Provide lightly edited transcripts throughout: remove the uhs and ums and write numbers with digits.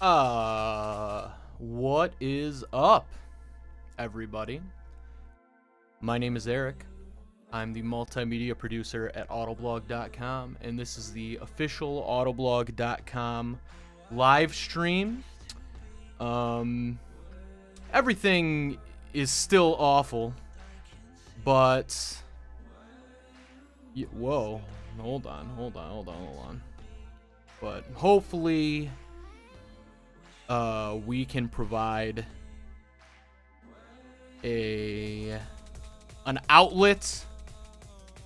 What is up, everybody? My name is Eric. I'm the multimedia producer at Autoblog.com, and this is the official Autoblog.com live stream. Everything is still awful, but whoa, hold on. But hopefully, we can provide an outlet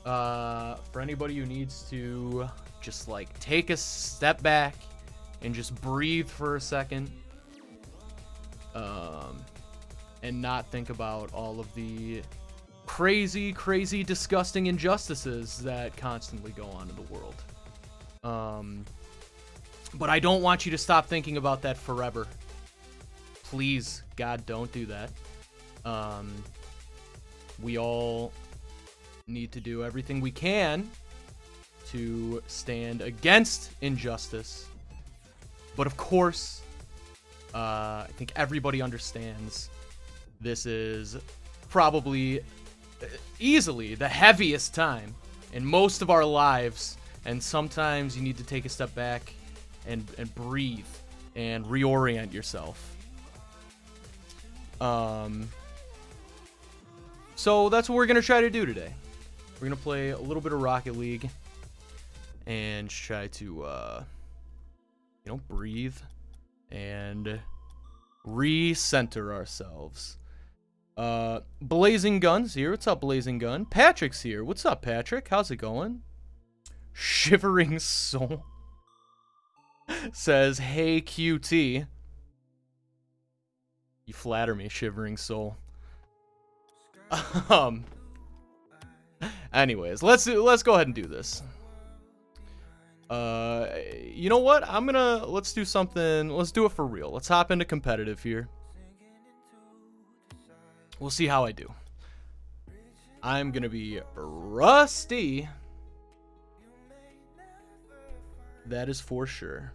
for anybody who needs to just like take a step back and just breathe for a second, and not think about all of the crazy, disgusting injustices that constantly go on in the world. But I don't want you to stop thinking about that forever. Please, God, don't do that. We all need to do everything we can to stand against injustice. But of course, I think everybody understands this is probably easily the heaviest time in most of our lives, and sometimes you need to take a step back and breathe and reorient yourself. So that's what we're gonna try to do today. We're gonna play a little bit of Rocket League and try to breathe and recenter ourselves. Blazing Gun's here. What's up, Blazing Gun? Patrick's here. What's up, Patrick? How's it going? Shivering Soul says, "Hey, QT." You flatter me, Shivering Soul. Anyways, let's go ahead and do this. You know what? Let's do something. Let's do it for real. Let's hop into competitive here. We'll see how I do. I'm gonna be rusty. That is for sure.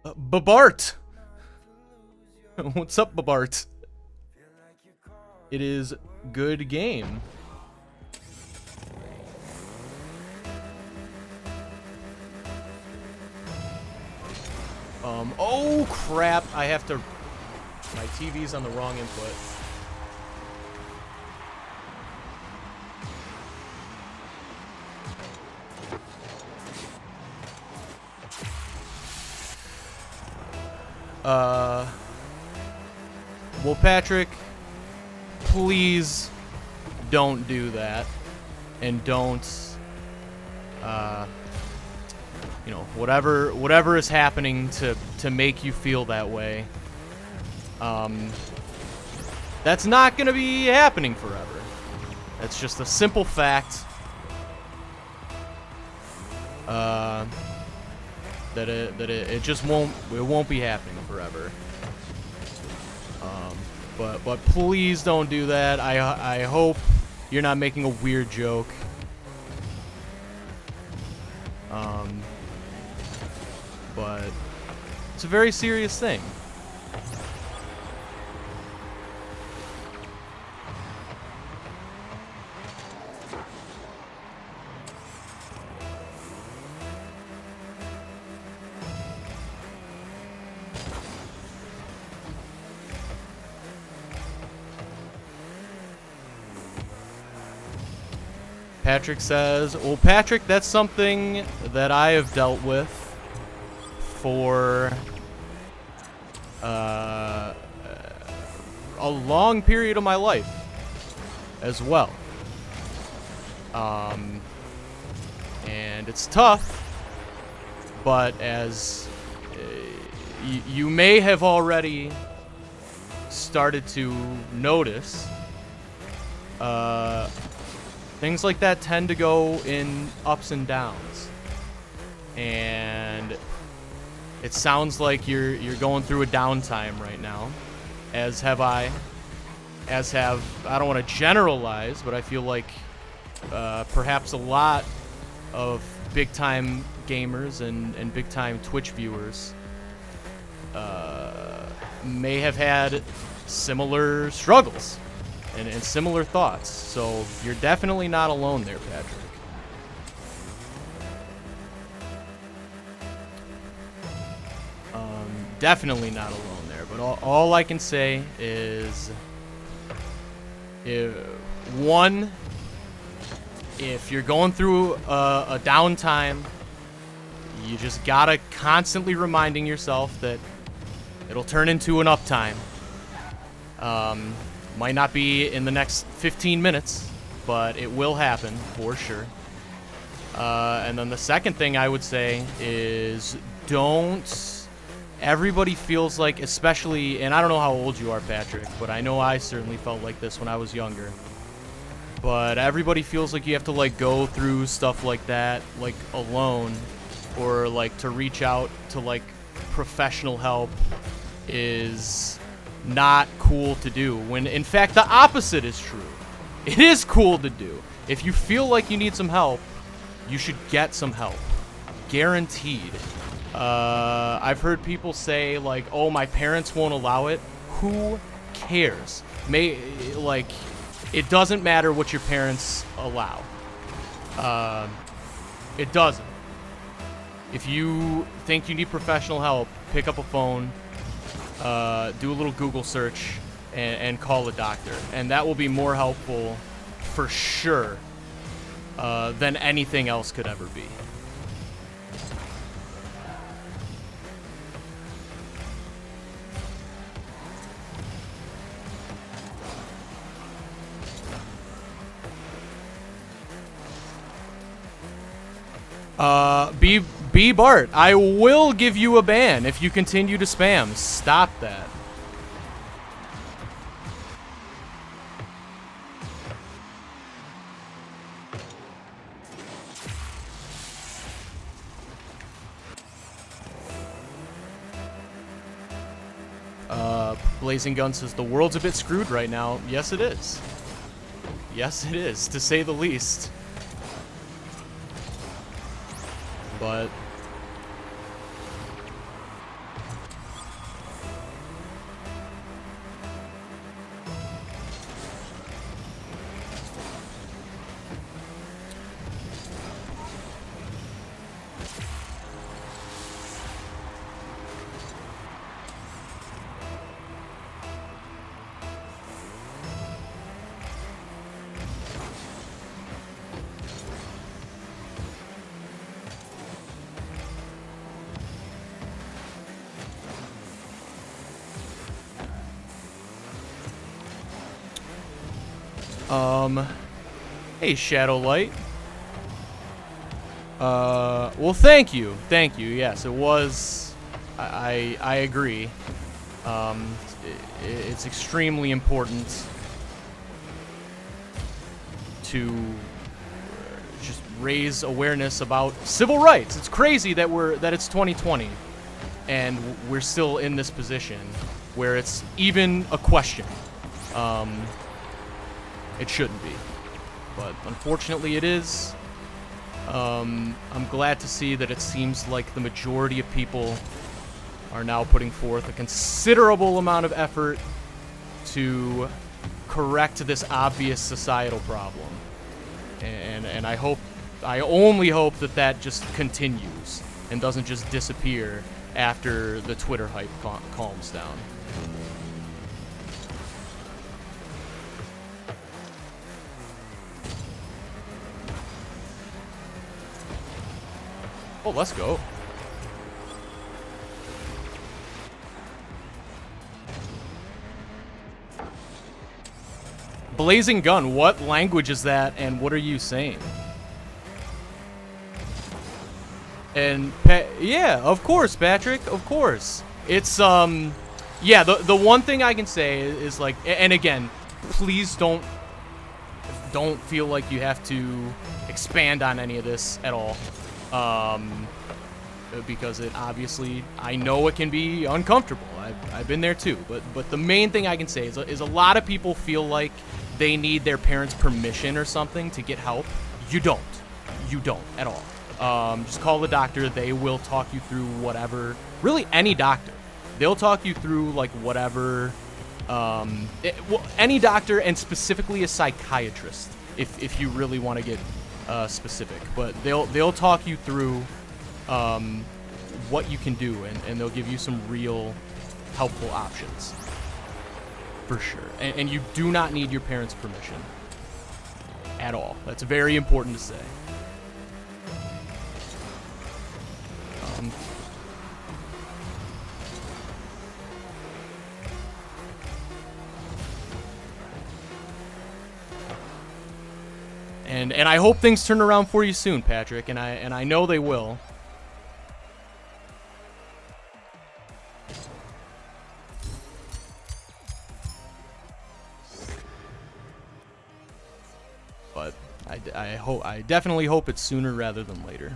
Babart. What's up, Babart? It is good game. Oh crap! I have to. My TV's on the wrong input. Well, Patrick, please don't do that, and don't, whatever is happening to make you feel that way, that's not gonna be happening forever. That's just a simple fact. That it just won't be happening forever. But please don't do that. I hope you're not making a weird joke. But it's a very serious thing. Patrick says, well, Patrick, that's something that I have dealt with for a long period of my life as well. And it's tough, but as you may have already started to notice, things like that tend to go in ups and downs, and it sounds like you're going through a downtime right now, as have I. I don't want to generalize, but I feel like perhaps a lot of big-time gamers and big-time Twitch viewers may have had similar struggles and similar thoughts. So you're definitely not alone there, Patrick. Definitely not alone there. But all I can say is, one, if you're going through a downtime, you just gotta constantly reminding yourself that it'll turn into an uptime. Might not be in the next 15 minutes, but it will happen for sure. And then the second thing I would say is don't... Everybody feels like, especially, and I don't know how old you are, Patrick, but I know I certainly felt like this when I was younger. But everybody feels like you have to, like, go through stuff like that, like, alone, or, like, to reach out to, like, professional help is not cool to do, when, in fact, the opposite is true. It is cool to do. If you feel like you need some help, you should get some help. Guaranteed. I've heard people say, like, oh, my parents won't allow it. Who cares? It doesn't matter what your parents allow. It doesn't. If you think you need professional help, pick up a phone, do a little Google search, and call a doctor. And that will be more helpful, for sure, than anything else could ever be. B Bart, I will give you a ban if you continue to spam. Stop that. Blazing Gun says the world's a bit screwed right now. Yes, it is. Yes, it is, to say the least. But hey, Shadowlight. Well, thank you. Thank you. Yes, it was. I agree. It's extremely important to just raise awareness about civil rights. It's crazy that it's 2020 and we're still in this position where it's even a question. It shouldn't be, but unfortunately it is. I'm glad to see that it seems like the majority of people are now putting forth a considerable amount of effort to correct this obvious societal problem. And I only hope that just continues and doesn't just disappear after the Twitter hype calms down. Oh, let's go. Blazing Gun, what language is that and what are you saying? And yeah, of course, Patrick, of course. It's yeah, the one thing I can say is like, and again, please don't feel like you have to expand on any of this at all. Because it obviously, I know it can be uncomfortable. I've been there too. But the main thing I can say is a lot of people feel like they need their parents' permission or something to get help. You don't. You don't at all. just call the doctor. They will talk you through whatever. Really, any doctor. They'll talk you through like whatever. Well, any doctor, and specifically a psychiatrist, if you really want to get specific. But they'll talk you through what you can do, and they'll give you some real helpful options for sure. And you do not need your parents' permission at all. That's very important to say. And I hope things turn around for you soon, Patrick, and I know they will. But I definitely hope it's sooner rather than later.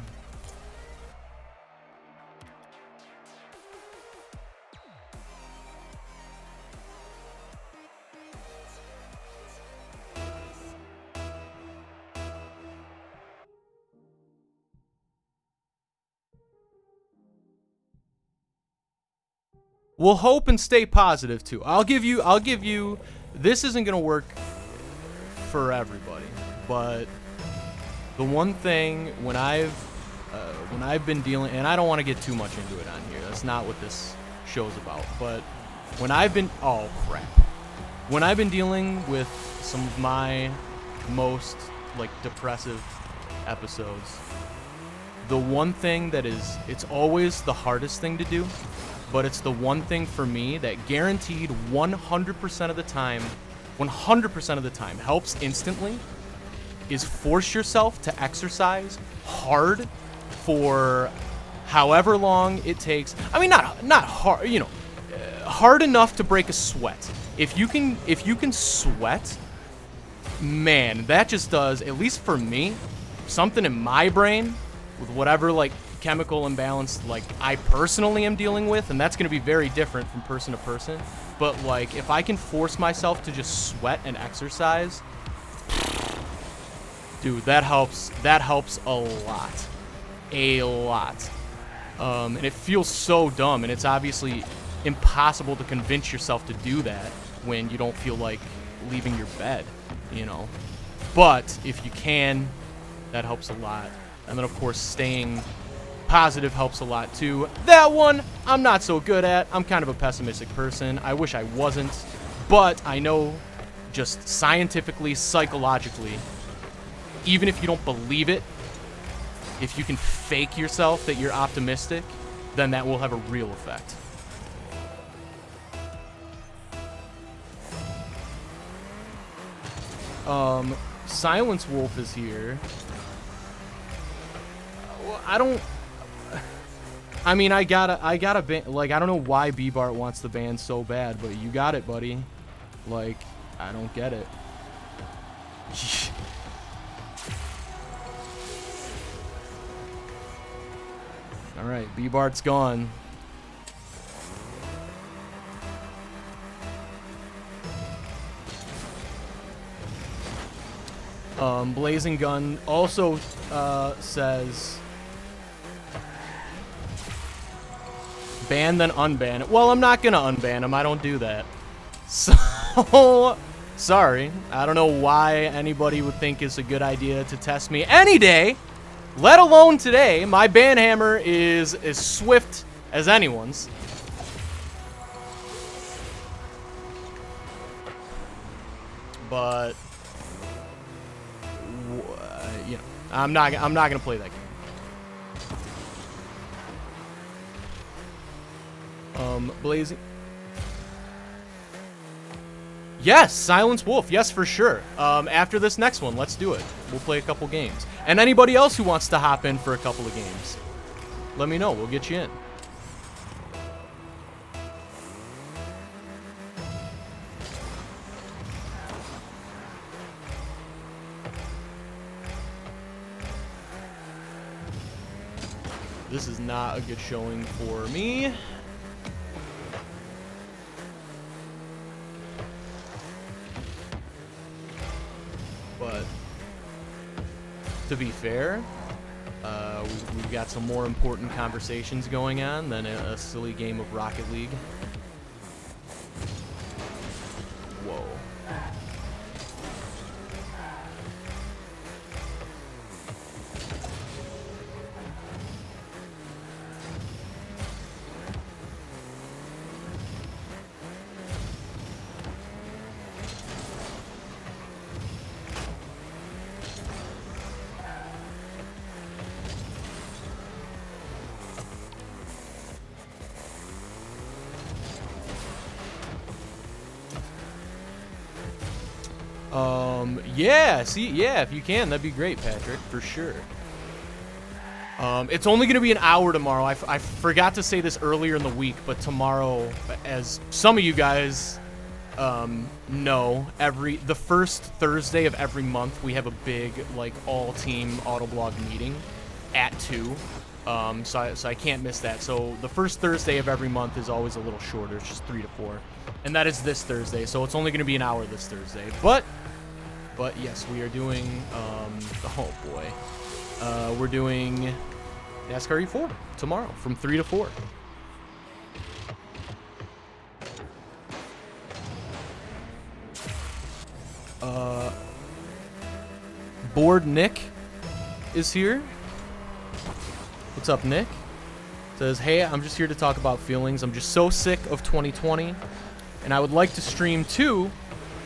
We'll hope and stay positive too. I'll give you this isn't going to work for everybody, but the one thing when I've been dealing, and I don't want to get too much into it on here. That's not what this show's about. But when I've been when I've been dealing with some of my most like depressive episodes, the one thing that it's always the hardest thing to do, but it's the one thing for me that guaranteed 100% of the time, 100% of the time helps instantly, is force yourself to exercise hard for however long it takes. I mean, not hard, hard enough to break a sweat. If you can sweat, man, that just does, at least for me, something in my brain with whatever like chemical imbalance like I personally am dealing with, and that's going to be very different from person to person, but like if I can force myself to just sweat and exercise, dude, that helps a lot. And it feels so dumb, and it's obviously impossible to convince yourself to do that when you don't feel like leaving your bed, but if you can, that helps a lot. And then of course staying positive helps a lot too. That one I'm not so good at. I'm kind of a pessimistic person. I wish I wasn't, but I know just scientifically, psychologically, even if you don't believe it, if you can fake yourself that you're optimistic, then that will have a real effect. Silence Wolf is here. I gotta ban, like, I don't know why B-Bart wants the ban so bad, but you got it, buddy. Like, I don't get it. Alright, B-Bart's gone. Blazing Gun also says ban then unban it. Well, I'm not gonna unban him. I don't do that. So sorry. I don't know why anybody would think it's a good idea to test me any day, let alone today. My ban hammer is as swift as anyone's. But I'm not gonna play that game. Blazing. Yes, Silence Wolf. Yes, for sure. After this next one, let's do it. We'll play a couple games. And anybody else who wants to hop in for a couple of games, let me know. We'll get you in. This is not a good showing for me. But to be fair, we've got some more important conversations going on than a silly game of Rocket League. Whoa. Yeah, see, yeah, if you can, that'd be great, Patrick, for sure. It's only going to be an hour tomorrow. I forgot to say this earlier in the week, but tomorrow, as some of you guys know, the first Thursday of every month, we have a big, like, all-team Autoblog meeting at 2. So I can't miss that. So the first Thursday of every month is always a little shorter. It's just 3 to 4. And that is this Thursday, so it's only going to be an hour this Thursday. But yes, we are doing, oh boy. We're doing NASCAR E4 tomorrow from 3 to 4. Bored Nick is here. What's up, Nick? Says, hey, I'm just here to talk about feelings. I'm just so sick of 2020, and I would like to stream too,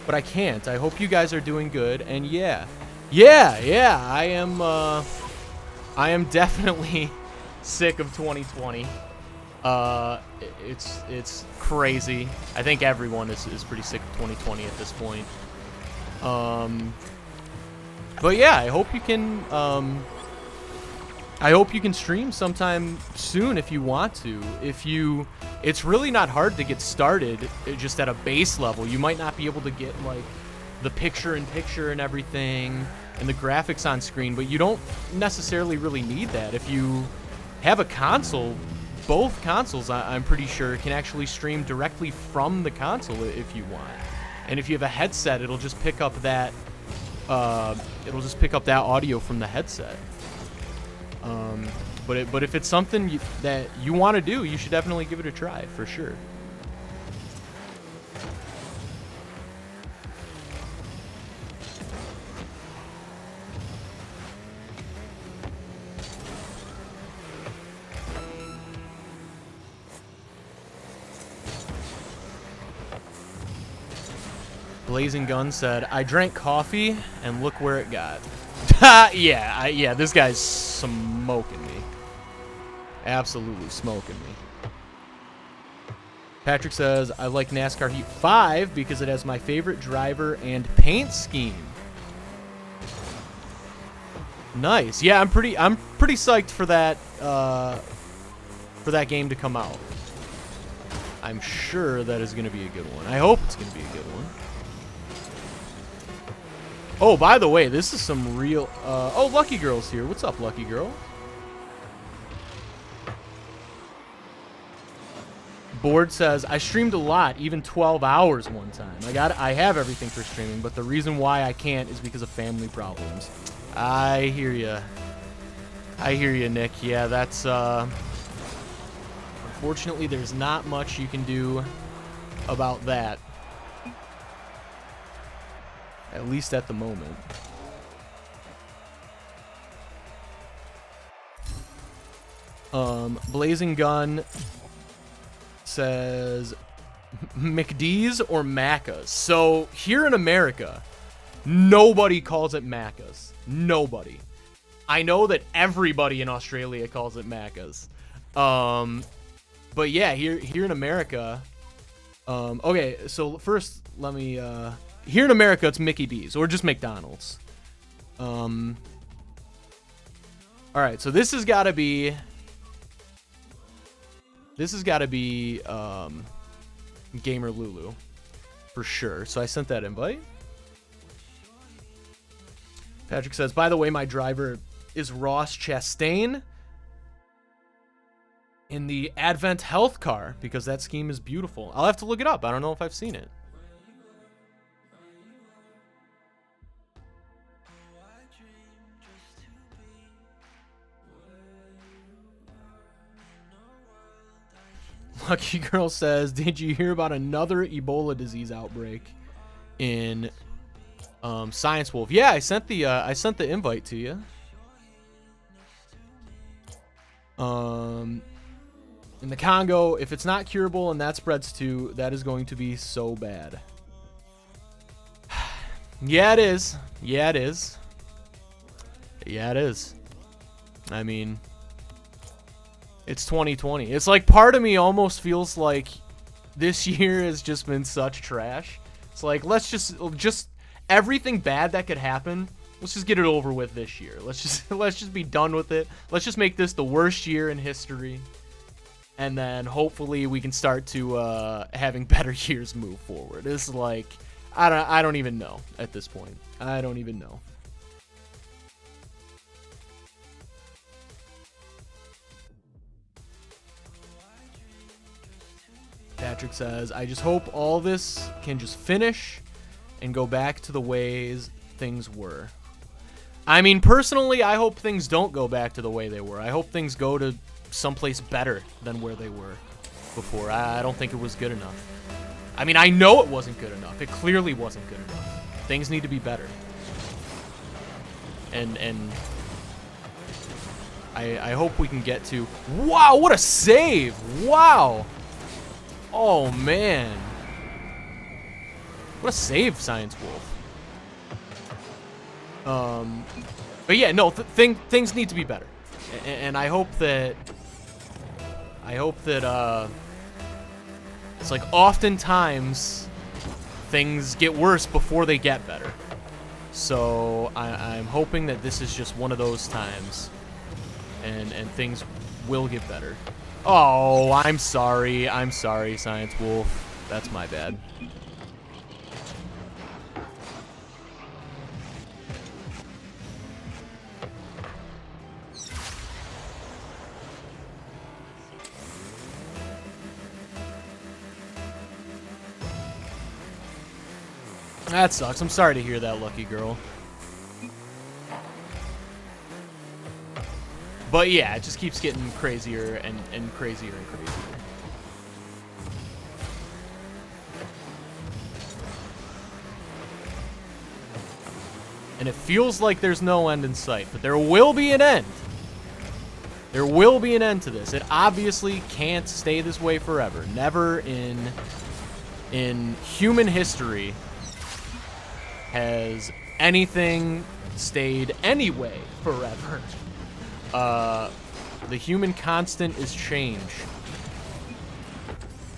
but I can't. I hope you guys are doing good, and yeah, I am definitely sick of 2020. It's crazy. I think everyone is pretty sick of 2020 at this point. But yeah, I hope you can stream sometime soon if you want to. It's really not hard to get started just at a base level. You might not be able to get like the picture-in-picture and everything and the graphics on screen, but you don't necessarily really need that. If you have a console, both consoles, I'm pretty sure, can actually stream directly from the console if you want. And if you have a headset, it'll just pick up that audio from the headset. But if it's something that you want to do, you should definitely give it a try, for sure. Blazing Gun said, I drank coffee, and look where it got. Yeah, this guy's smoking me. Absolutely smoking me. Patrick says, I like NASCAR Heat 5 because it has my favorite driver and paint scheme. Nice. Yeah, I'm pretty psyched for that game to come out. I'm sure that is going to be a good one. I hope it's going to be a good one. Oh, by the way, this is some real... oh, Lucky Girl's here. What's up, Lucky Girl? Board says, I streamed a lot, even 12 hours one time. I have everything for streaming, but the reason why I can't is because of family problems. I hear ya. I hear you, Nick. Yeah, that's... unfortunately, there's not much you can do about that. At least at the moment. Blazing Gun says McD's or Macca's. So here in America, nobody calls it Macca's. Nobody. I know that everybody in Australia calls it Macca's. But yeah, here in America, okay, so first let me here in America, it's Mickey D's, or just McDonald's. All right, so this has got to be Gamer Lulu, for sure. So I sent that invite. Patrick says, by the way, my driver is Ross Chastain in the Advent Health car, because that scheme is beautiful. I'll have to look it up. I don't know if I've seen it. Lucky Girl says, did you hear about another Ebola disease outbreak in Science Wolf? Yeah, I sent the invite to you. In the Congo, if it's not curable and that spreads too, that is going to be so bad. Yeah, it is. Yeah, it is. Yeah, it is. I mean, it's 2020. It's like part of me almost feels like this year has just been such trash. It's like, let's just everything bad that could happen, let's just get it over with this year. Let's just be done with it. Let's just make this the worst year in history. And then hopefully we can start to having better years move forward. It's like, I don't even know at this point. I don't even know. Patrick says, I just hope all this can just finish and go back to the ways things were. I mean, personally, I hope things don't go back to the way they were. I hope things go to someplace better than where they were before. I don't think it was good enough. I mean, I know it wasn't good enough. It clearly wasn't good enough. Things need to be better. And I hope we can get to... Wow, what a save! Wow! Oh, man. What a save, Science Wolf. But yeah, no, things need to be better. And I hope that... it's like oftentimes things get worse before they get better. So I'm hoping that this is just one of those times, and things will get better. Oh, I'm sorry, Science Wolf. That's my bad. That sucks. I'm sorry to hear that, Lucky Girl. But yeah, it just keeps getting crazier and crazier and crazier. And it feels like there's no end in sight, but there will be an end. There will be an end to this. It obviously can't stay this way forever. Never in human history has anything stayed anyway forever. The human constant is change.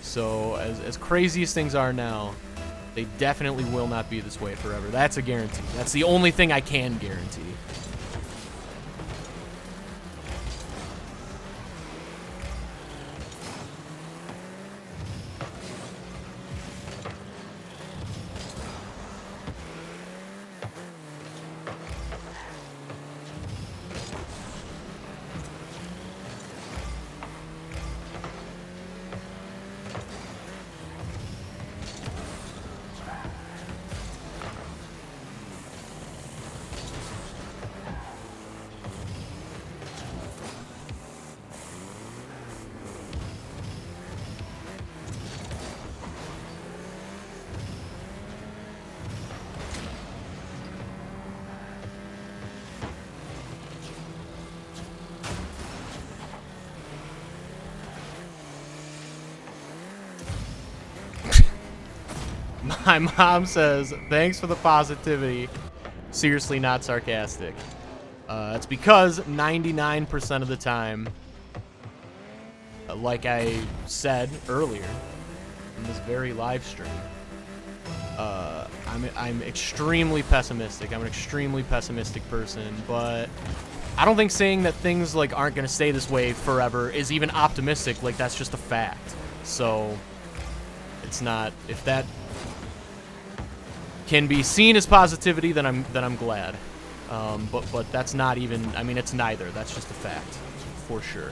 So as crazy as things are now, they definitely will not be this way forever. That's a guarantee. That's the only thing I can guarantee. My mom says, thanks for the positivity. Seriously, not sarcastic. It's because 99% of the time, like I said earlier in this very live stream, I'm extremely pessimistic. I'm an extremely pessimistic person, but I don't think saying that things like aren't going to stay this way forever is even optimistic. Like, that's just a fact. So it's not, if that can be seen as positivity, then I'm glad. But that's not even, I mean, it's neither. That's just a fact, for sure.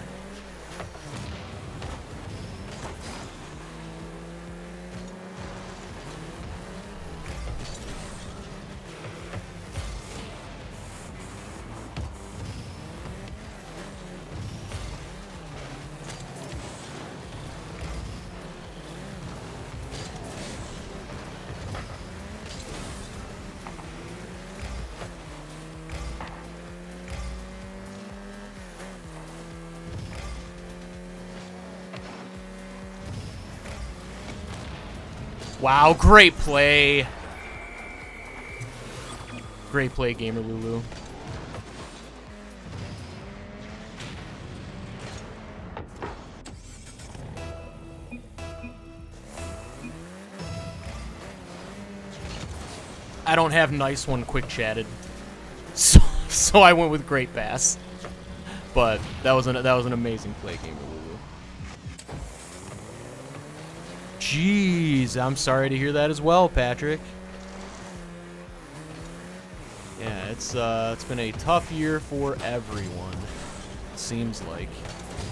Wow, great play. Great play, Gamer Lulu. I don't have nice one quick chatted, so I went with great pass. But that was an amazing play, Gamer Lulu. Jeez, I'm sorry to hear that as well, Patrick. Yeah, it's been a tough year for everyone. It seems like,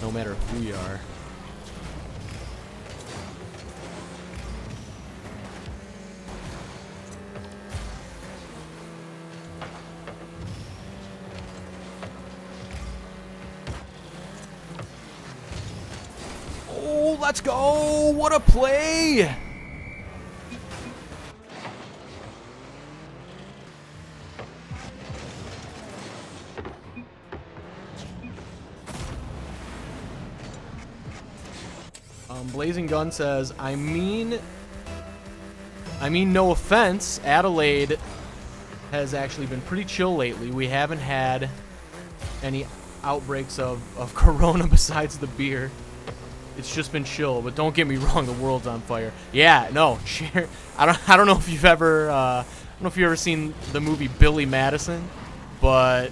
no matter who you are. Oh, let's go! What a play! Blazing Gun says, I mean, no offense, Adelaide has actually been pretty chill lately. We haven't had any outbreaks of corona besides the beer. It's just been chill, but don't get me wrong, the world's on fire. Yeah, no, I don't know if you've ever seen the movie Billy Madison, but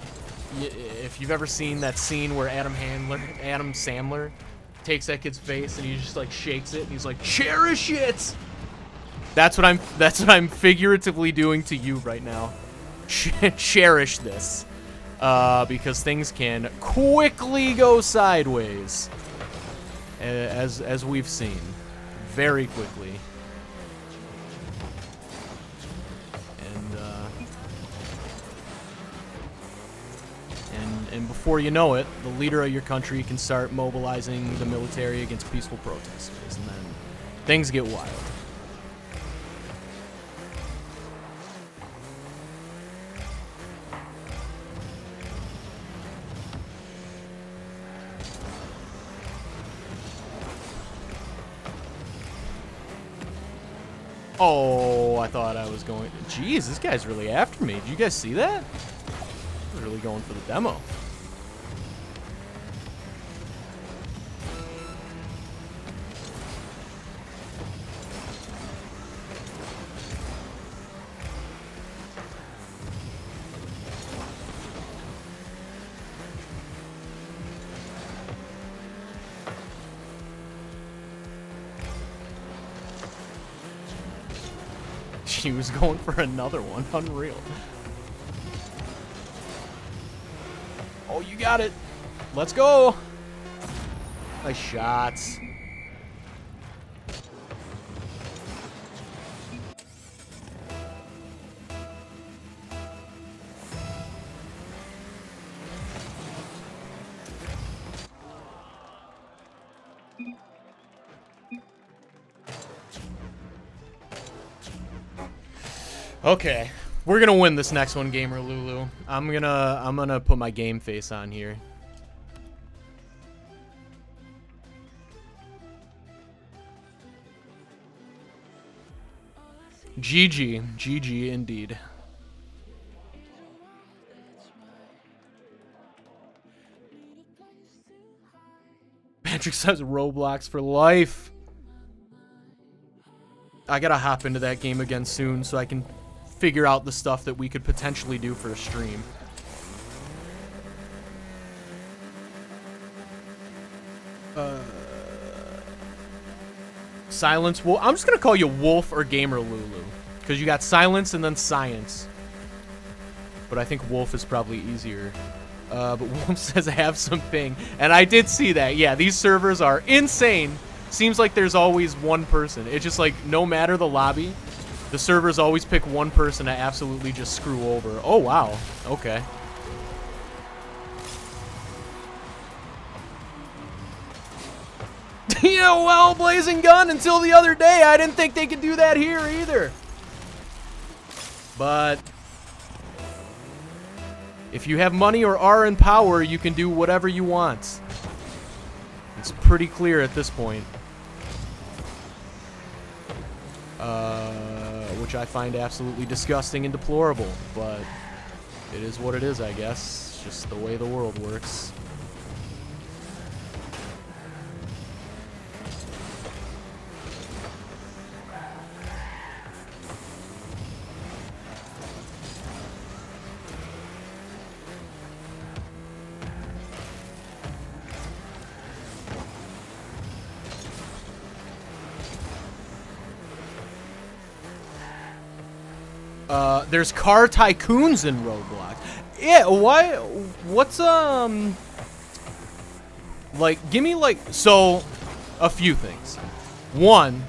if you've ever seen that scene where Adam Sandler takes that kid's face and he just like shakes it and he's like, cherish it. That's what I'm figuratively doing to you right now. Cherish this, because things can quickly go sideways, as we've seen, very quickly. And before you know it, the leader of your country can start mobilizing the military against peaceful protesters, and then things get wild. Oh, I thought I was going... Jeez, this guy's really after me. Did you guys see that? I was really going for the demo. He was going for another one. Unreal. Oh, you got it. Let's go. Nice shots. Okay, we're gonna win this next one, Gamer Lulu. I'm gonna put my game face on here. GG indeed. Patrick says Roblox for life. I gotta hop into that game again soon so I can figure out the stuff that we could potentially do for a stream. Silence Wolf. I'm just gonna call you Wolf or Gamer Lulu, because you got Silence and then Science. But I think Wolf is probably easier. But Wolf says have some ping, and I did see that. Yeah, these servers are insane. Seems like there's always one person. It's just like no matter the lobby, the servers always pick one person to absolutely just screw over. Oh, wow. Okay. Yeah, well, Blazing Gun, until the other day, I didn't think they could do that here either. But if you have money or are in power, you can do whatever you want. It's pretty clear at this point. which I find absolutely disgusting and deplorable, but it is what it is, I guess. It's just the way the world works. There's car tycoons in Roblox. Yeah, why? What's, like, give me, like, so, a few things. One,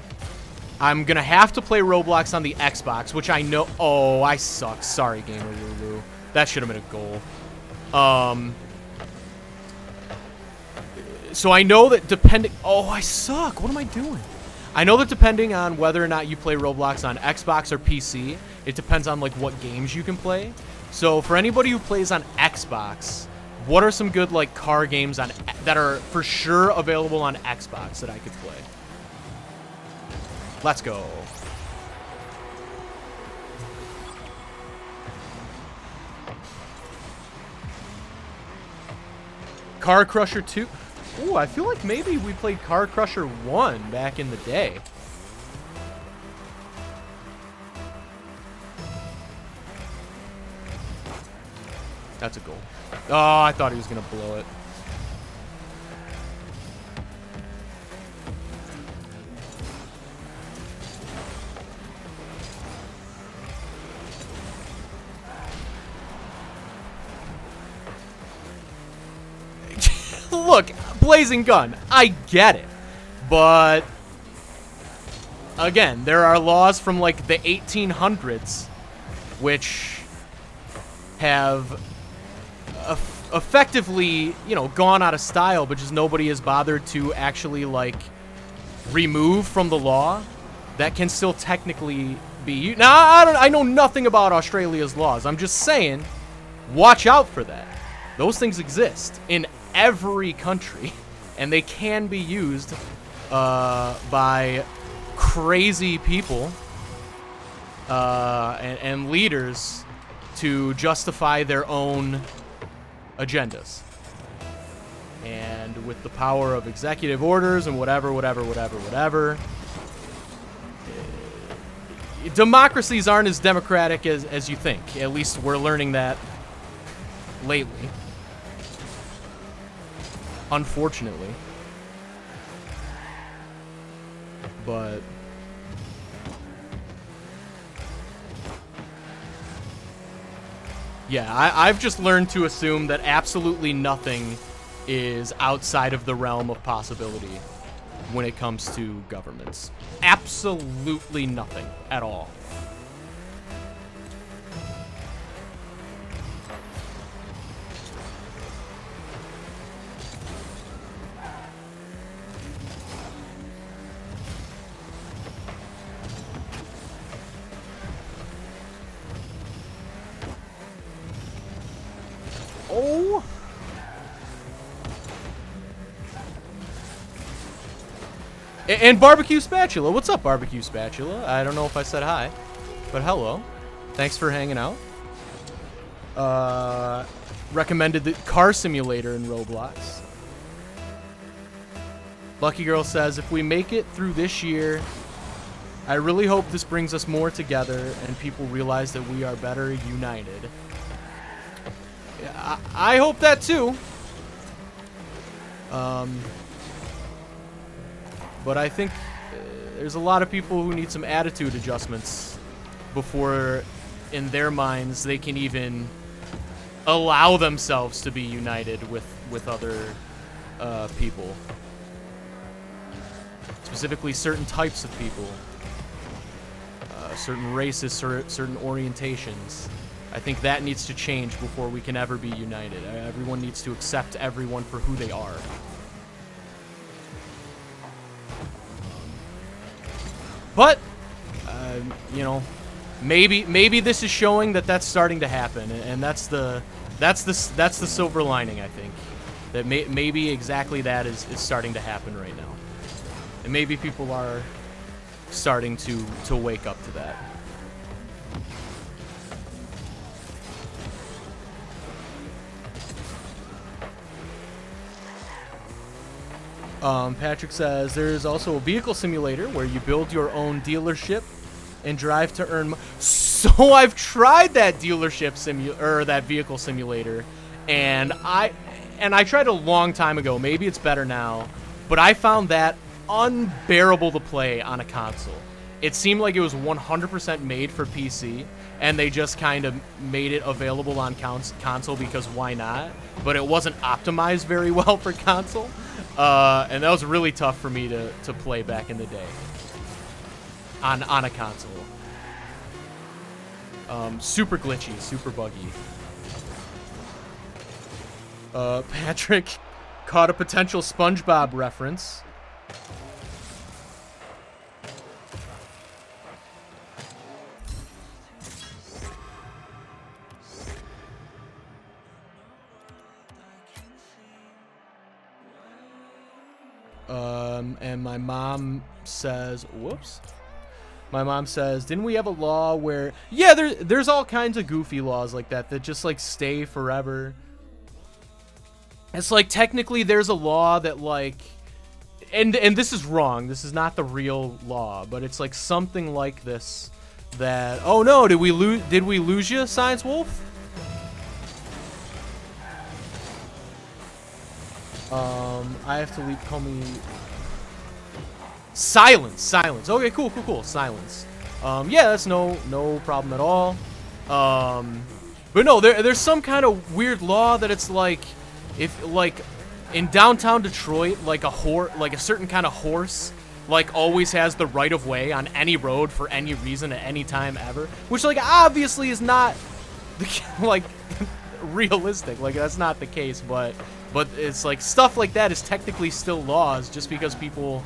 I'm gonna have to play Roblox on the Xbox, which I know, oh, I suck. Sorry, Gamer Lulu. That should have been a goal. So I know that depending, oh, I suck. What am I doing? I know that depending on whether or not you play Roblox on Xbox or PC, it depends on like what games you can play. So for anybody who plays on Xbox, what are some good like car games on that are for sure available on Xbox that I could play? Let's go. Car Crusher 2. Ooh, I feel like maybe we played Car Crusher 1 back in the day. That's a goal. Oh, I thought he was going to blow it. Look, Blazing Gun, I get it. But, again, there are laws from, like, the 1800s which have effectively, you know, gone out of style, but just nobody has bothered to actually, like, remove from the law that can still technically be... Now, I know nothing about Australia's laws. I'm just saying, watch out for that. Those things exist in every country, and they can be used by crazy people and leaders to justify their own agendas. And with the power of executive orders and whatever, democracies aren't as democratic as you think. At least we're learning that lately. Unfortunately. But yeah, I've just learned to assume that absolutely nothing is outside of the realm of possibility when it comes to governments. Absolutely nothing at all. Oh! And Barbecue Spatula. What's up, Barbecue Spatula? I don't know if I said hi, but hello. Thanks for hanging out. Recommended the car simulator in Roblox. Lucky Girl says, if we make it through this year, I really hope this brings us more together and people realize that we are better united. I hope that too. But I think there's a lot of people who need some attitude adjustments before, in their minds, they can even allow themselves to be united with other people. Specifically, certain types of people, certain races, certain orientations. I think that needs to change before we can ever be united. Everyone needs to accept everyone for who they are. But, you know, maybe this is showing that that's starting to happen, and that's the silver lining, I think. That maybe exactly that is starting to happen right now, and maybe people are starting to wake up to that. Patrick says there's also a vehicle simulator where you build your own dealership and drive to earn. So I've tried that dealership or that vehicle simulator, and I tried a long time ago. Maybe it's better now, but I found that unbearable to play on a console. It seemed like it was 100% made for PC, and they just kind of made it available on console because why not? But it wasn't optimized very well for console. And that was really tough for me to play back in the day on a console. Super glitchy, super buggy. Patrick caught a potential SpongeBob reference. And my mom says, whoops. My mom says, didn't we have a law where, yeah, there's all kinds of goofy laws like that just like stay forever. It's like technically there's a law that like, and this is wrong. This is not the real law, but it's like something like this that, oh no, did we lose you, Science Wolf? I have to leave, call me... Silence. Okay, cool. Silence. Yeah, that's no problem at all. But no, there's some kind of weird law that it's like, if, like, in downtown Detroit, like a certain kind of horse, like, always has the right of way on any road for any reason at any time ever, which, like, obviously is not, like, realistic. Like, that's not the case, but it's like stuff like that is technically still laws just because people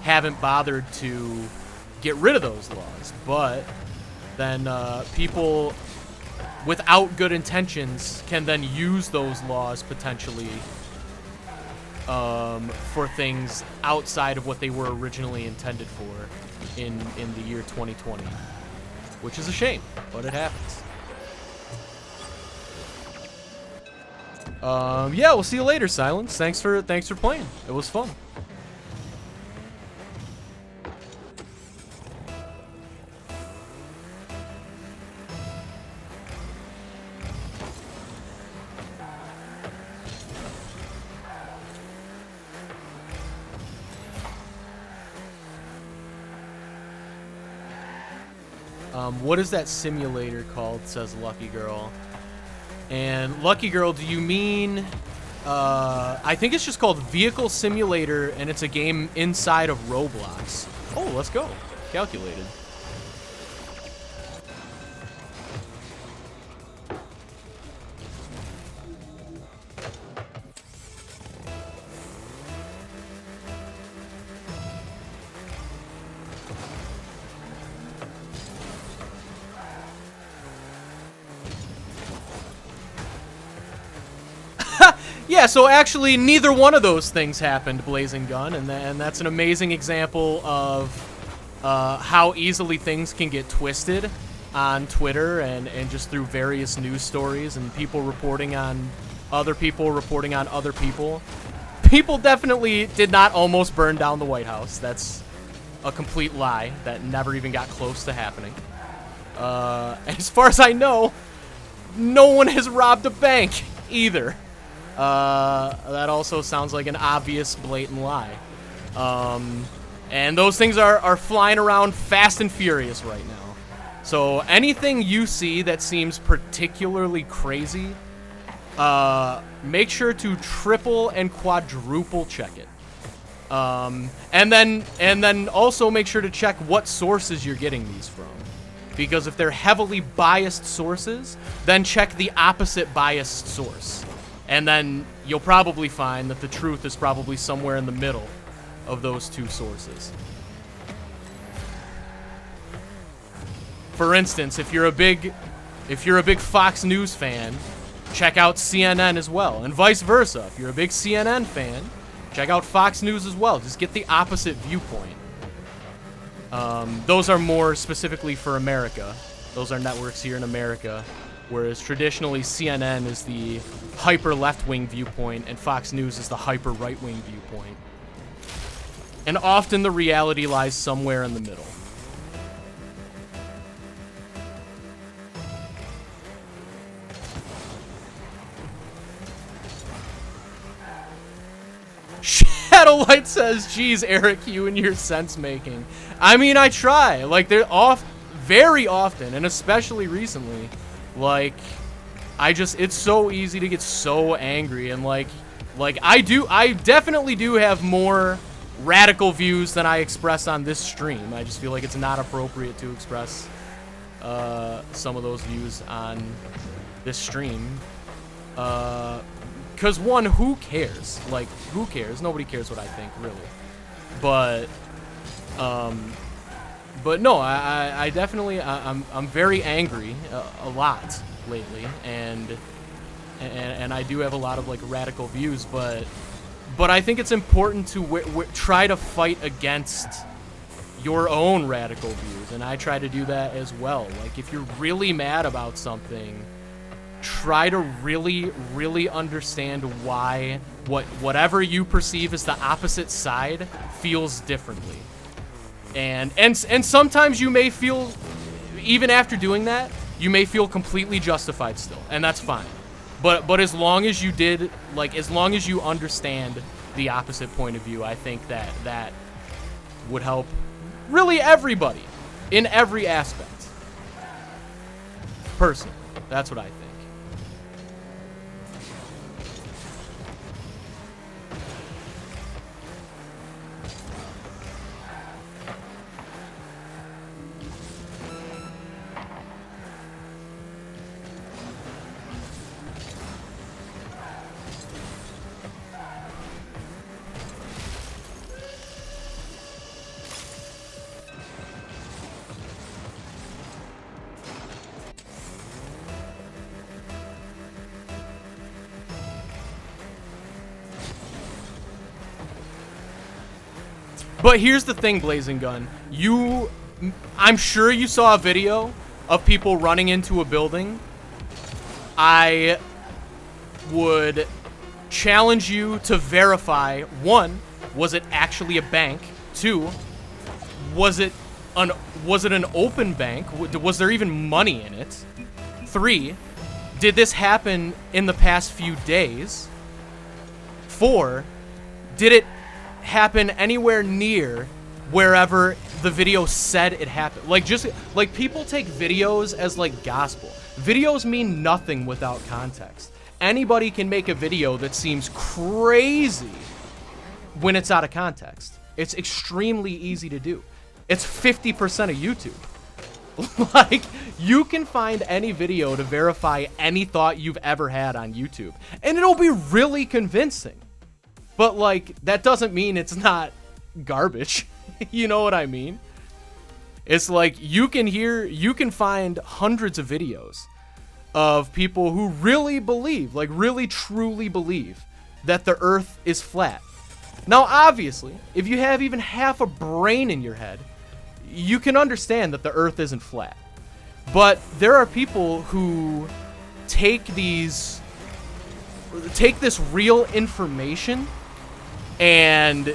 haven't bothered to get rid of those laws. But then people without good intentions can then use those laws potentially for things outside of what they were originally intended for in the year 2020, which is a shame, but it happens. Yeah, we'll see you later, Silence. Thanks for playing. It was fun. What is that simulator called? Says Lucky Girl. And Lucky Girl, do you mean, I think it's just called Vehicle Simulator, and it's a game inside of Roblox. Oh, let's go. Calculated. Yeah, so actually neither one of those things happened, Blazing Gun, and that's an amazing example of how easily things can get twisted on Twitter and just through various news stories and people reporting on other people reporting on other people. People definitely did not almost burn down the White House. That's a complete lie. That never even got close to happening. As far as I know, no one has robbed a bank either. That also sounds like an obvious, blatant lie. And those things are flying around fast and furious right now. So anything you see that seems particularly crazy, make sure to triple and quadruple check it. And then also make sure to check what sources you're getting these from. Because if they're heavily biased sources, then check the opposite biased source. And then you'll probably find that the truth is probably somewhere in the middle of those two sources. For instance, if you're a big Fox News fan, check out CNN as well, and vice versa. If you're a big CNN fan, check out Fox News as well. Just get the opposite viewpoint. Those are more specifically for America. Those are networks here in America, whereas traditionally CNN is the hyper left-wing viewpoint and Fox News is the hyper right-wing viewpoint. And often the reality lies somewhere in the middle. Shadowlight says, geez, Eric, you and your sense making. I mean, I try. Like, they're very often, and especially recently, like, it's so easy to get so angry, and like, I definitely do have more radical views than I express on this stream. I just feel like it's not appropriate to express some of those views on this stream. Because one, who cares? Like, who cares? Nobody cares what I think, really. But no, I definitely, I'm very angry a lot lately, and I do have a lot of like radical views, but I think it's important to try to fight against your own radical views, and I try to do that as well. Like, if you're really mad about something, try to really, really understand why whatever you perceive as the opposite side feels differently. And sometimes you may feel, even after doing that, you may feel completely justified still, and that's fine. But as long as you did, like, as long as you understand the opposite point of view, I think that would help really everybody in every aspect. Personally, that's what I think. But here's the thing, Blazing Gun. I'm sure you saw a video of people running into a building. I would challenge you to verify, one, was it actually a bank? Two, was it an open bank? Was there even money in it? Three, did this happen in the past few days? Four, did it happen anywhere near wherever the video said it happened? Like, just like, people take videos as like gospel. Videos mean nothing without context. Anybody can make a video that seems crazy when it's out of context. It's extremely easy to do. It's 50% of YouTube. Like, you can find any video to verify any thought you've ever had on YouTube, and it'll be really convincing. But, like, that doesn't mean it's not garbage. You know what I mean? It's like, you can find hundreds of videos of people who really believe, like, really truly believe that the earth is flat. Now, obviously, if you have even half a brain in your head, you can understand that the earth isn't flat. But there are people who take this real information and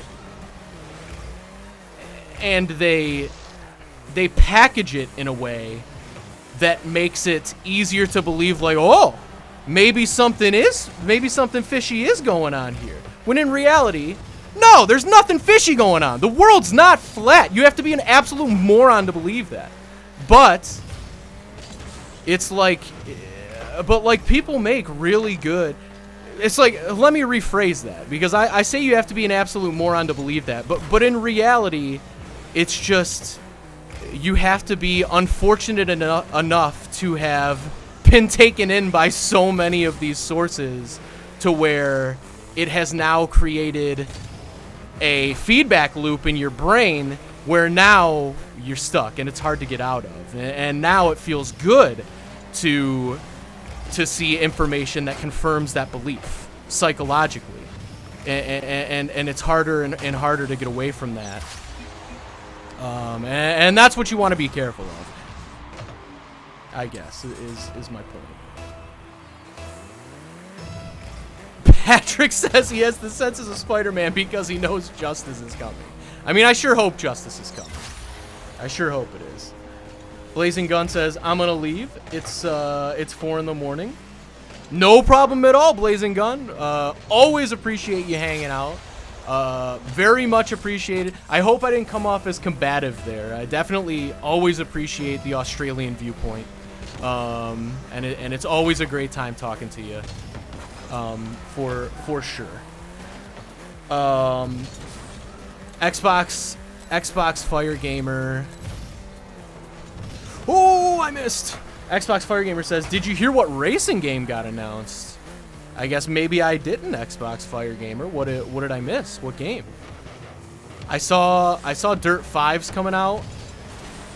they package it in a way that makes it easier to believe, like, oh, maybe something fishy is going on here. When in reality, no, there's nothing fishy going on. The world's not flat. You have to be an absolute moron to believe that. But it's like, people make really good. It's like, let me rephrase that, because I say you have to be an absolute moron to believe that, but in reality, it's just, you have to be unfortunate enough to have been taken in by so many of these sources to where it has now created a feedback loop in your brain where now you're stuck and it's hard to get out of. And now it feels good to see information that confirms that belief psychologically, and it's harder and harder to get away from that. And that's what you want to be careful of, I guess, is my point. Patrick says he has the senses of Spider-Man because he knows justice is coming. I mean, I sure hope justice is coming. I sure hope it is. Blazing Gun says, I'm gonna leave. It's 4 in the morning. No problem at all, Blazing Gun. Always appreciate you hanging out. Very much appreciated. I hope I didn't come off as combative there. I definitely always appreciate the Australian viewpoint. And it's always a great time talking to you. For sure. Xbox Fire Gamer. Oh, I missed. Xbox Fire Gamer says, "Did you hear what racing game got announced?" I guess maybe I didn't. Xbox Fire Gamer. What did I miss? What game? I saw Dirt 5's coming out.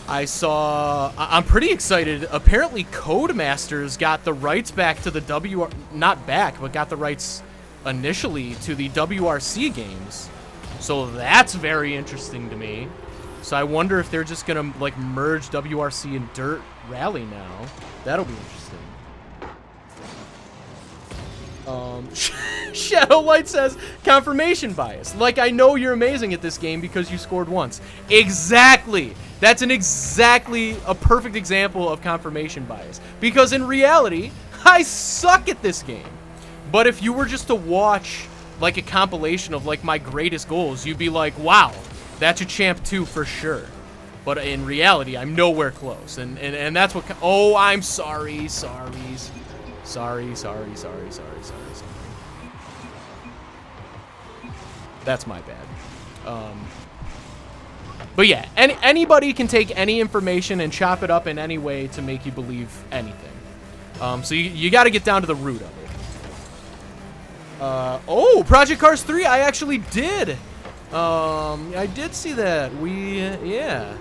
I'm pretty excited. Apparently, Codemasters got the rights back to the got the rights initially to the WRC games. So that's very interesting to me. So I wonder if they're just gonna like merge WRC and Dirt Rally now. That'll be interesting. Shadowlight says, confirmation bias. Like, I know you're amazing at this game because you scored once. Exactly. That's exactly a perfect example of confirmation bias. Because in reality, I suck at this game. But if you were just to watch like a compilation of like my greatest goals, you'd be like, wow, that's a champ 2 for sure. But in reality, I'm nowhere close. And that's what, oh, I'm sorry. That's my bad. But yeah, anybody can take any information and chop it up in any way to make you believe anything. So you got to get down to the root of it. Oh, Project Cars 3, I actually did. I did see that. Yeah.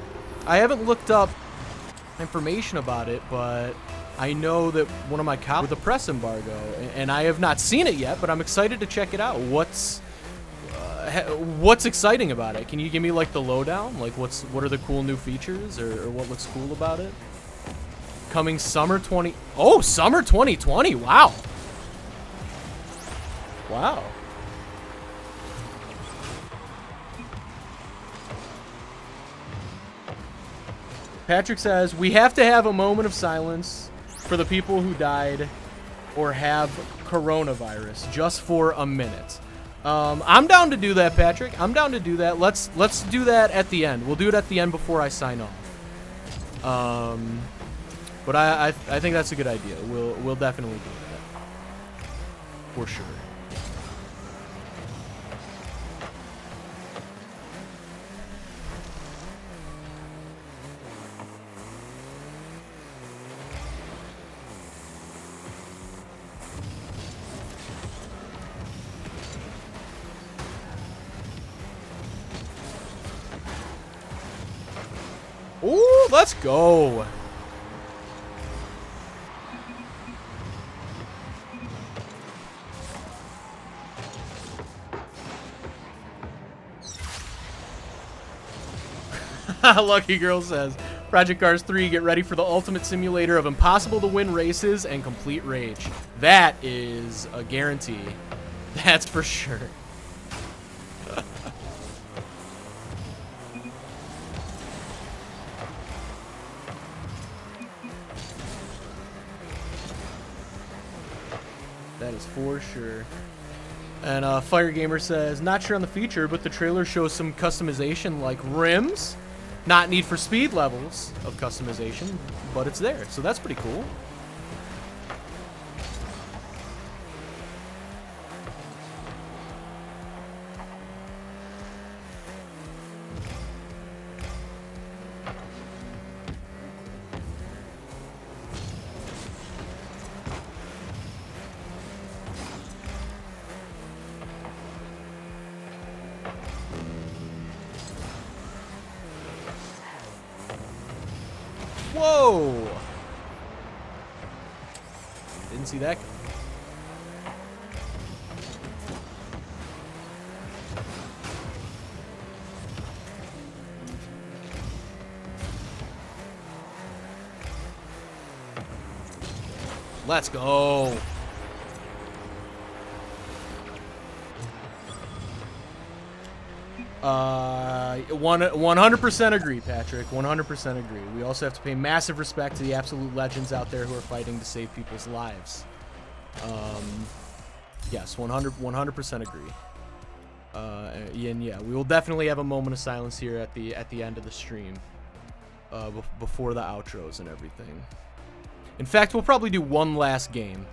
I haven't looked up information about it, but I know that one of my colleagues with a press embargo, and I have not seen it yet, but I'm excited to check it out. What's exciting about it? Can you give me like the lowdown? Like what are the cool new features or what looks cool about it? Coming summer 2020. Wow. Patrick says, we have to have a moment of silence for the people who died or have coronavirus just for a minute. I'm down to do that, Patrick. I'm down to do that. Let's do that at the end. We'll do it at the end before I sign off. But I think that's a good idea. We'll definitely do that. For sure. Ooh, let's go. Lucky Girl says, Project Cars 3, get ready for the ultimate simulator of impossible to win races and complete rage. That is a guarantee. That's for sure. That is for sure. And Fire Gamer says, not sure on the feature, but the trailer shows some customization like rims. Not Need for Speed levels of customization, but it's there. So that's pretty cool. Whoa! Didn't see that coming. Let's go. Uh, 100% agree, Patrick. 100% agree. We also have to pay massive respect to the absolute legends out there who are fighting to save people's lives. Yes, 100% agree. And yeah, we will definitely have a moment of silence here at the end of the stream, before the outros and everything. In fact, we'll probably do one last game,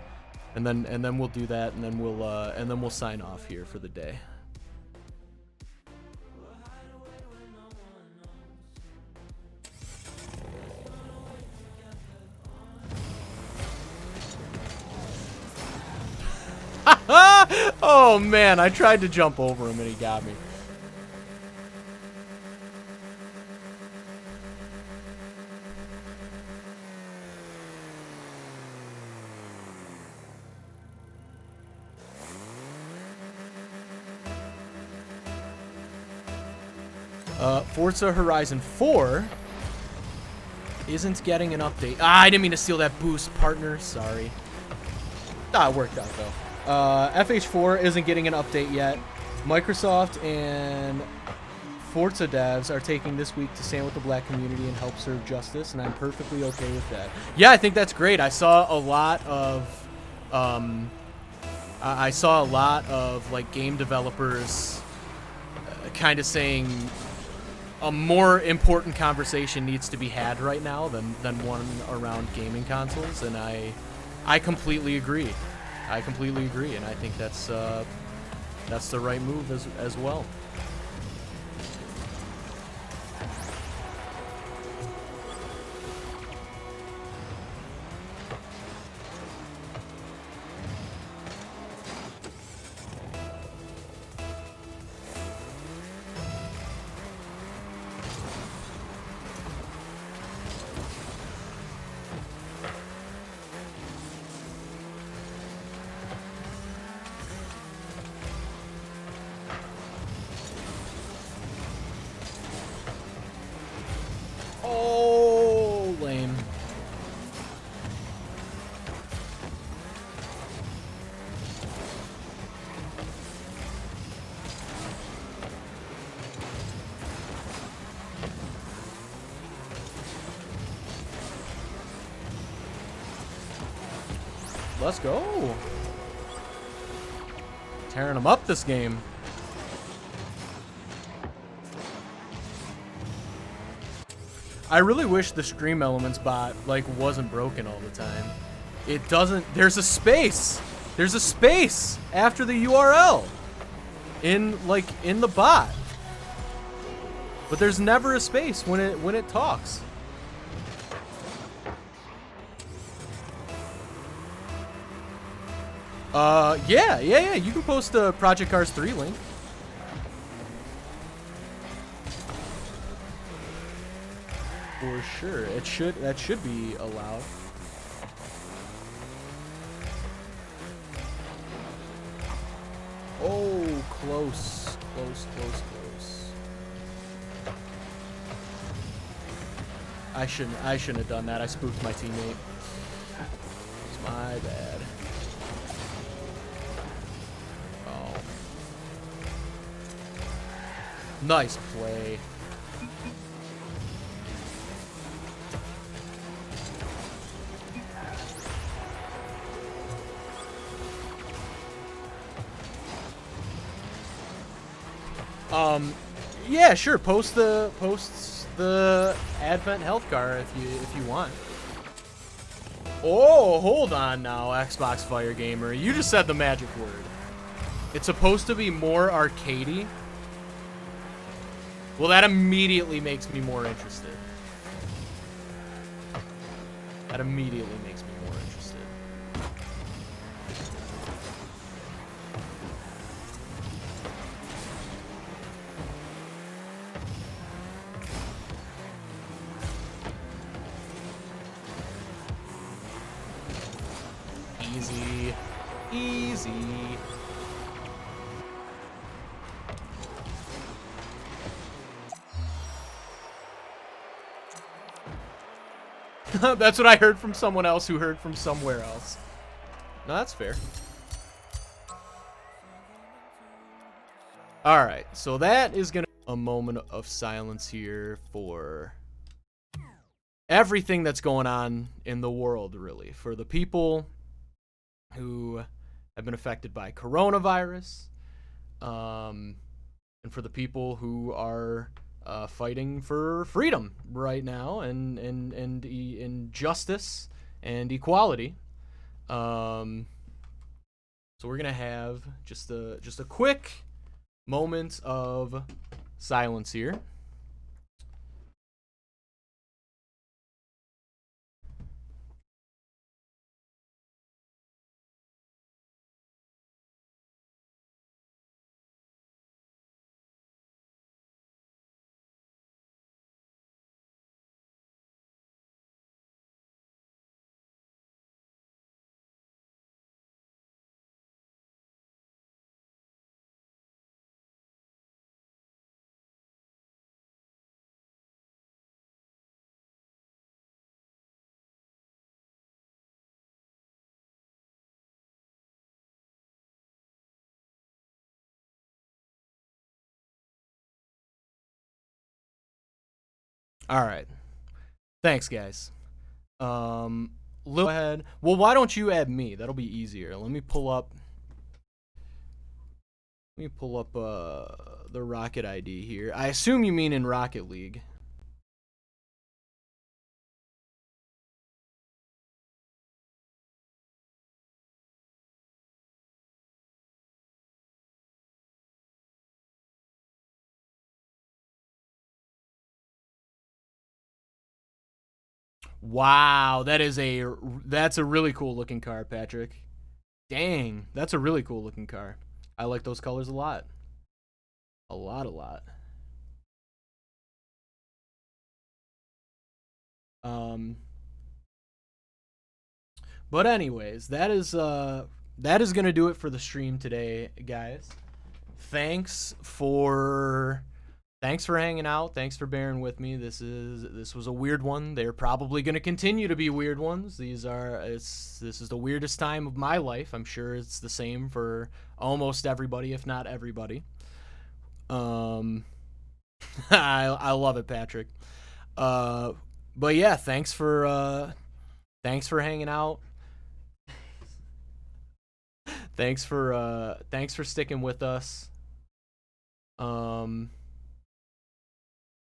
and then we'll do that, and then we'll sign off here for the day. Oh man, I tried to jump over him and he got me. Forza Horizon 4 isn't getting an update. Ah, I didn't mean to steal that boost, partner. Sorry. Ah, it worked out though. FH4 isn't getting an update yet. Microsoft and Forza devs are taking this week to stand with the black community and help serve justice, and I'm perfectly okay with that. Yeah, I think that's great. I saw a lot of like game developers kind of saying a more important conversation needs to be had right now than one around gaming consoles, and I completely agree. I completely agree, and I think that's the right move as well. Oh, lame. Let's go. Tearing them up this game. I really wish the Stream Elements bot like wasn't broken all the time. It doesn't. There's a space. There's a space after the URL in the bot, but there's never a space when it talks. Yeah. You can post the Project Cars 3 link. For sure. That should be allowed. Oh, close. I shouldn't have done that. I spooked my teammate. It's my bad. Oh. Nice play. Yeah, sure. Post the Advent health car if you want. Oh, hold on now, Xbox Fire Gamer. You just said the magic word. It's supposed to be more arcadey. Well, that immediately makes me more interested. That immediately makes me more interested. Easy. That's what I heard from someone else who heard from somewhere else. No, that's fair. All right, so that is gonna be a moment of silence here for everything that's going on in the world, really, for the people who have been affected by coronavirus, and for the people who are fighting for freedom right now and justice and equality. So we're gonna have just a quick moment of silence here. All right. Thanks, guys. Go ahead. Well, why don't you add me? That'll be easier. Let me pull up the Rocket ID here. I assume you mean in Rocket League. Wow, that's a really cool looking car, Patrick. Dang, that's a really cool looking car. I like those colors a lot. A lot. But anyways, that is gonna do it for the stream today, guys. Thanks for hanging out. Thanks for bearing with me. This was a weird one. They're probably going to continue to be weird ones. This is the weirdest time of my life. I'm sure it's the same for almost everybody, if not everybody. I love it, Patrick. But yeah, thanks for hanging out. Thanks for sticking with us.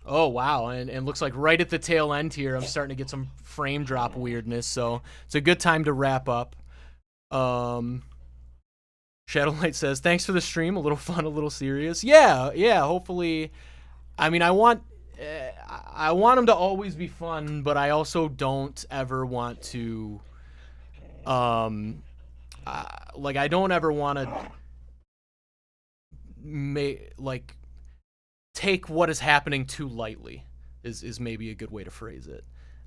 Oh, wow, and looks like right at the tail end here, I'm starting to get some frame drop weirdness, so it's a good time to wrap up. Shadowlight says, thanks for the stream, a little fun, a little serious. Yeah, hopefully. I mean, I want them to always be fun, but I also don't ever want to, I don't ever want to take what is happening too lightly is maybe a good way to phrase it.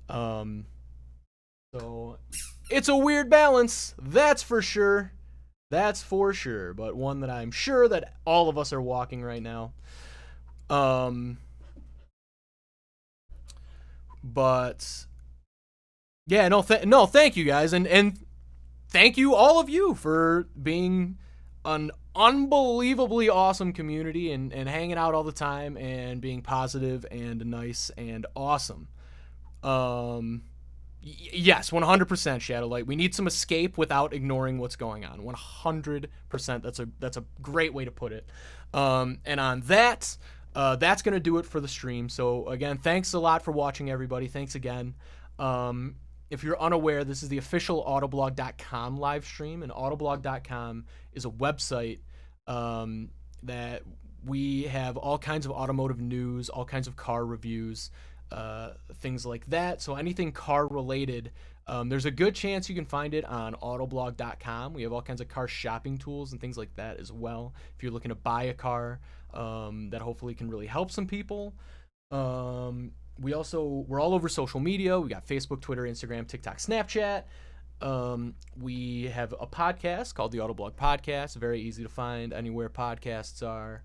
So it's a weird balance, that's for sure, but one that I'm sure that all of us are walking right now. But yeah, thank you guys, and thank you, all of you, for being an unbelievably awesome community and hanging out all the time and being positive and nice and awesome. Yes, 100% Shadowlight. We need some escape without ignoring what's going on. 100%. That's a great way to put it. And on that, that's going to do it for the stream. So again, thanks a lot for watching, everybody. Thanks again. If you're unaware, this is the official Autoblog.com live stream, and Autoblog.com is a website that we have all kinds of automotive news, all kinds of car reviews, things like that. So anything car related, there's a good chance you can find it on Autoblog.com. We have all kinds of car shopping tools and things like that as well. If you're looking to buy a car, that hopefully can really help some people. We're all over social media. We got Facebook, Twitter, Instagram, TikTok, Snapchat. We have a podcast called the Autoblog Podcast. Very easy to find anywhere podcasts are.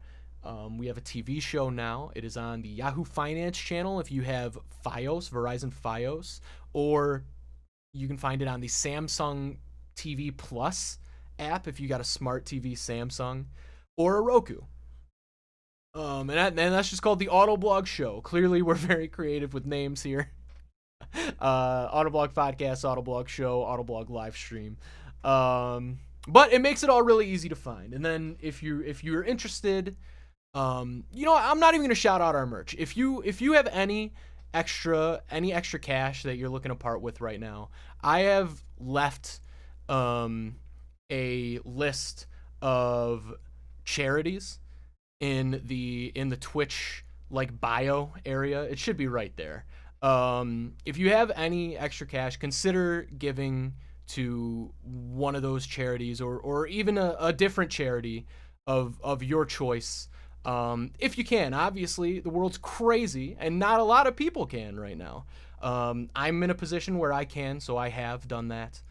We have a TV show now. It is on the Yahoo Finance channel if you have Fios, Verizon Fios, or you can find it on the Samsung TV Plus app if you got a smart TV Samsung, or a Roku. And that's just called the Autoblog Show. Clearly, we're very creative with names here. Autoblog Podcast, Autoblog Show, Autoblog Live Stream. But it makes it all really easy to find. And then if you're interested, I'm not even gonna shout out our merch. If you have any extra cash that you're looking to part with right now, I have left a list of charities in the Twitch bio area. It should be right there. If you have any extra cash, consider giving to one of those charities, or even a different charity of your choice. If you can. Obviously, the world's crazy, and not a lot of people can right now. I'm in a position where I can, so I have done that.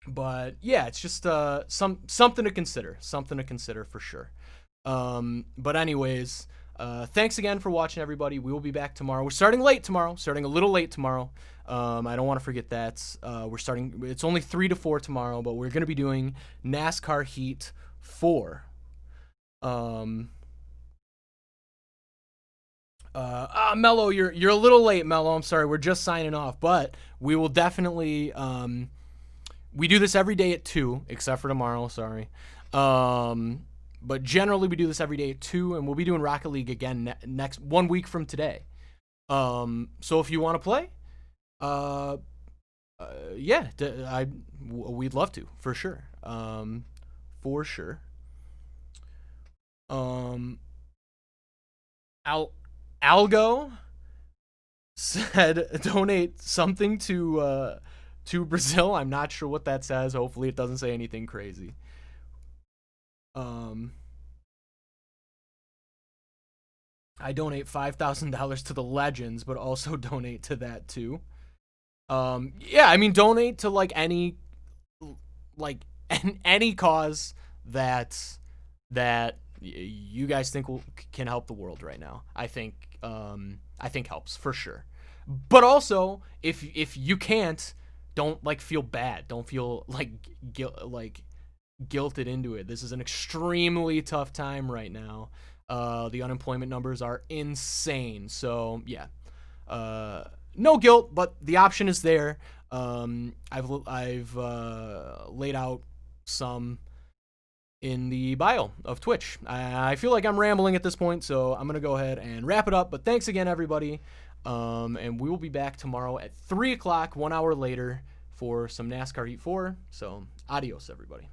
But yeah, it's just something to consider. Something to consider for sure. But anyways, thanks again for watching, everybody. We will be back tomorrow. We're starting late tomorrow. Starting a little late tomorrow. I don't want to forget that. We're starting. It's only 3 to 4 tomorrow, but we're going to be doing NASCAR Heat 4. Mello, you're a little late, Mello. I'm sorry. We're just signing off, but we will definitely. We do this every day at 2, except for tomorrow. Sorry. But generally we do this every day at 2, and we'll be doing Rocket League again next 1 week from today. So if you want to play, yeah, we'd love to, for sure. For sure. Algo said donate something to Brazil. I'm not sure what that says. Hopefully it doesn't say anything crazy. I donate $5,000 to the Legends, but also donate to that too. Yeah, I mean, donate to any cause that you guys think can help the world right now. I think helps for sure. But also, if you can't, don't feel bad. Don't feel guilted into it. This is an extremely tough time right now. The unemployment numbers are insane. So yeah, no guilt, but the option is there. I've laid out some in the bio of Twitch. I feel like I'm rambling at this point, so I'm gonna go ahead and wrap it up. But thanks again, everybody. And we will be back tomorrow at 3 o'clock, 1 hour later, for some NASCAR Heat 4. So adios, everybody.